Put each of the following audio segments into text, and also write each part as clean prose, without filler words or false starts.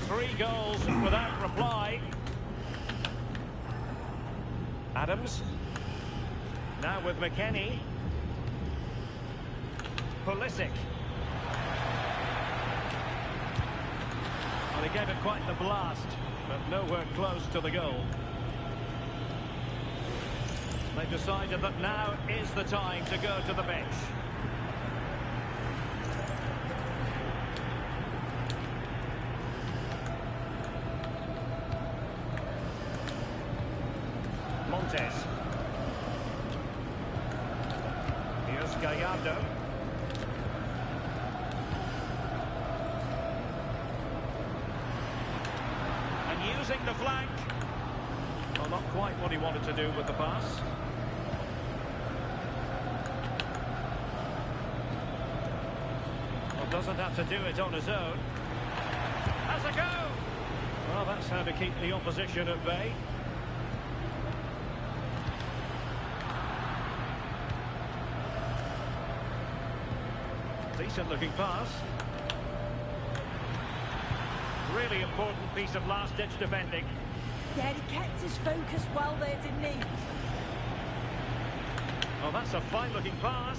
3 goals without reply. Adams. Now with McKennie. Pulisic. Well, he gave it quite the blast, but nowhere close to the goal. They've decided that now is the time to go to the bench. Montes. Here's Gallardo. And using the flank. Well, not quite what he wanted to do with the pass. Well, doesn't have to do it on his own. Has a go! Well, that's how to keep the opposition at bay. Decent looking pass. Really important piece of last-ditch defending. Yeah, he kept his focus well there, didn't he? Oh, that's a fine looking pass.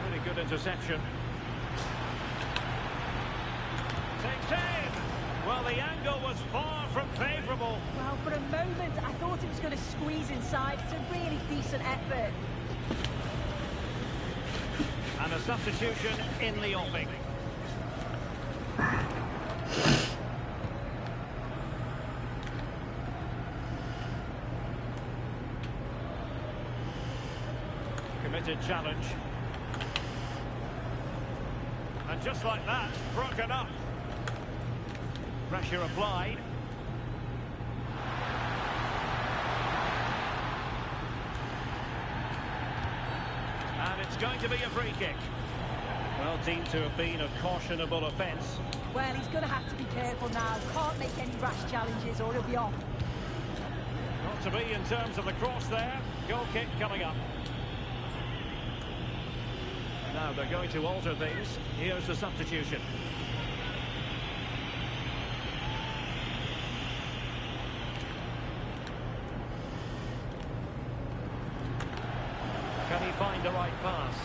Really good interception. Takes aim. Well, the angle was far from favourable. Well, for a moment, I thought it was going to squeeze inside. It's a really decent effort. And a substitution in the offing. Committed challenge. And just like that, broken up. Pressure applied. And it's going to be a free kick. Well, deemed to have been a cautionable offence. Well, he's going to have to be careful now. Can't make any rash challenges or he'll be off. Not to be in terms of the cross there. Goal kick coming up. Now they're going to alter things. Here's the substitution. Can he find the right pass?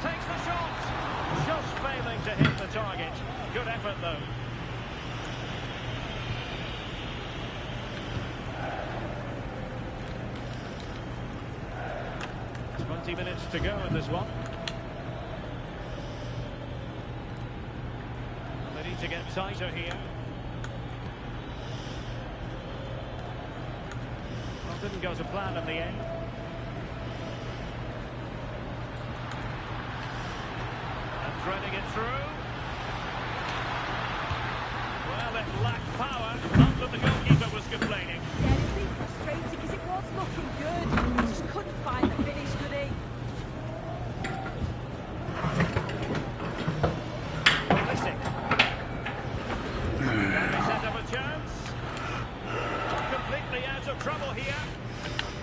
Takes the shot! Just failing to hit the target. Good effort, though. Twenty minutes to go in this one. And they need to get tighter here. Well, didn't go to plan in the end. Threading it through. Well, it lacked power. Not that the goalkeeper was complaining. Yeah, it'd be frustrating because it was looking good. He just couldn't find the finish, could he? Pulisic. Can he set up a chance? Not completely out of trouble here.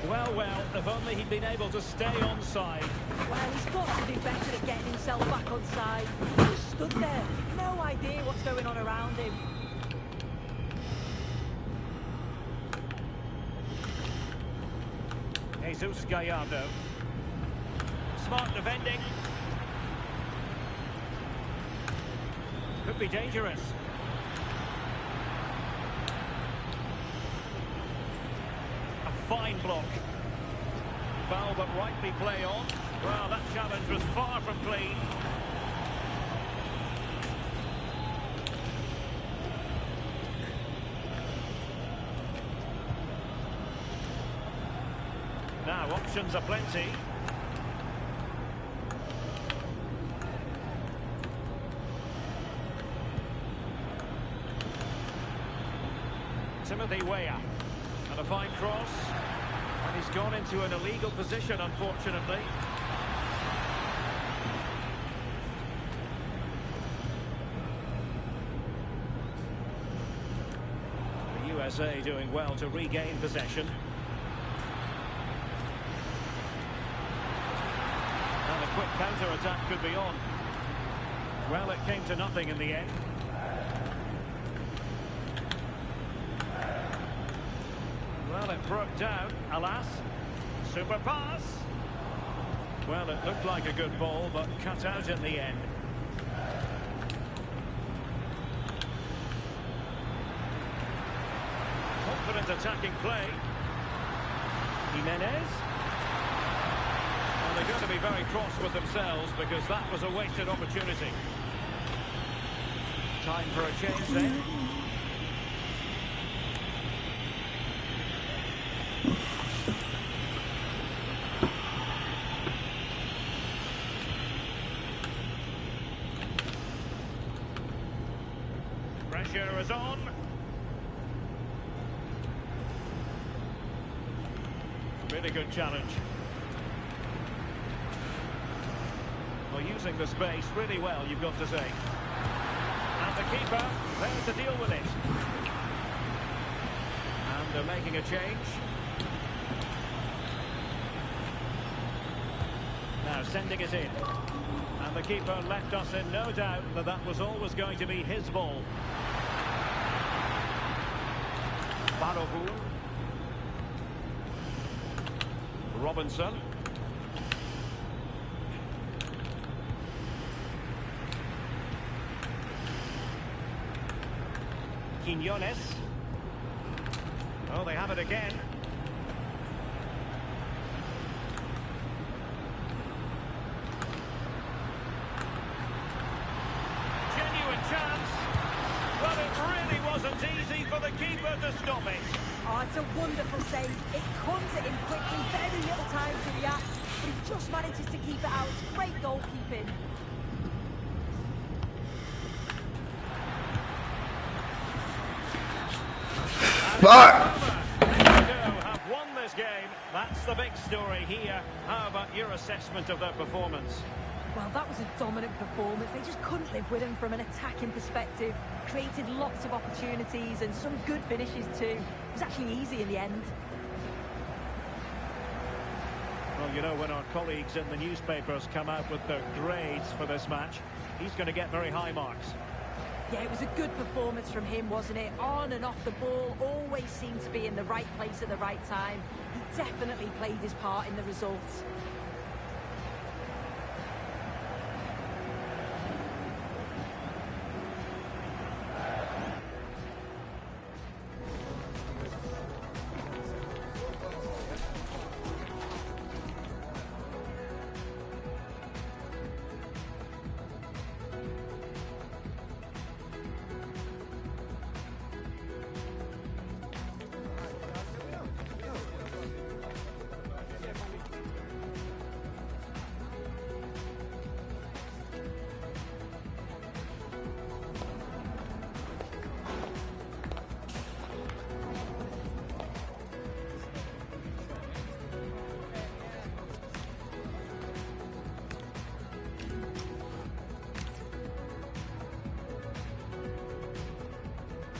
Well, well, if only he'd been able to stay onside. Well, he's got to do better at getting himself back on side. He just stood there, no idea what's going on around him. Jesus Gallardo. Smart defending. Could be dangerous. A fine block. Foul but rightly play on. Well, that challenge was far from clean. Now, options are plenty. Timothy Weah. And a fine cross. And he's gone into an illegal position, unfortunately. The USA doing well to regain possession. And the quick counter-attack could be on. Well, it came to nothing in the end. Well, it broke down, alas. Super pass. Well, it looked like a good ball, but cut out in the end. Confident attacking play. Jimenez. And they're going to be very cross with themselves because that was a wasted opportunity. Time for a change then. Pressure is on. Really good challenge. Well, using the space really well, you've got to say. And the keeper there to deal with it. And they're making a change. Now sending it in. And the keeper left us in no doubt that that was always going to be his ball. Barovul. Robinson. Quiñones. Oh, they have it again. Genuine chance. Well, it really wasn't easy for the keeper to stop it. Oh, it's a wonderful save. It comes at him quickly, very little time to react, but he just manages to keep it out. Great goalkeeping. Have won this game. That's the big story here. How about your assessment of their performance? Well, that was a dominant performance. They just couldn't live with him from an attacking perspective. Created lots of opportunities and some good finishes too. It was actually easy in the end. Well, you know, when our colleagues in the newspapers come out with their grades for this match, he's going to get very high marks. Yeah, it was a good performance from him, wasn't it? On and off the ball, always seemed to be in the right place at the right time. He definitely played his part in the results.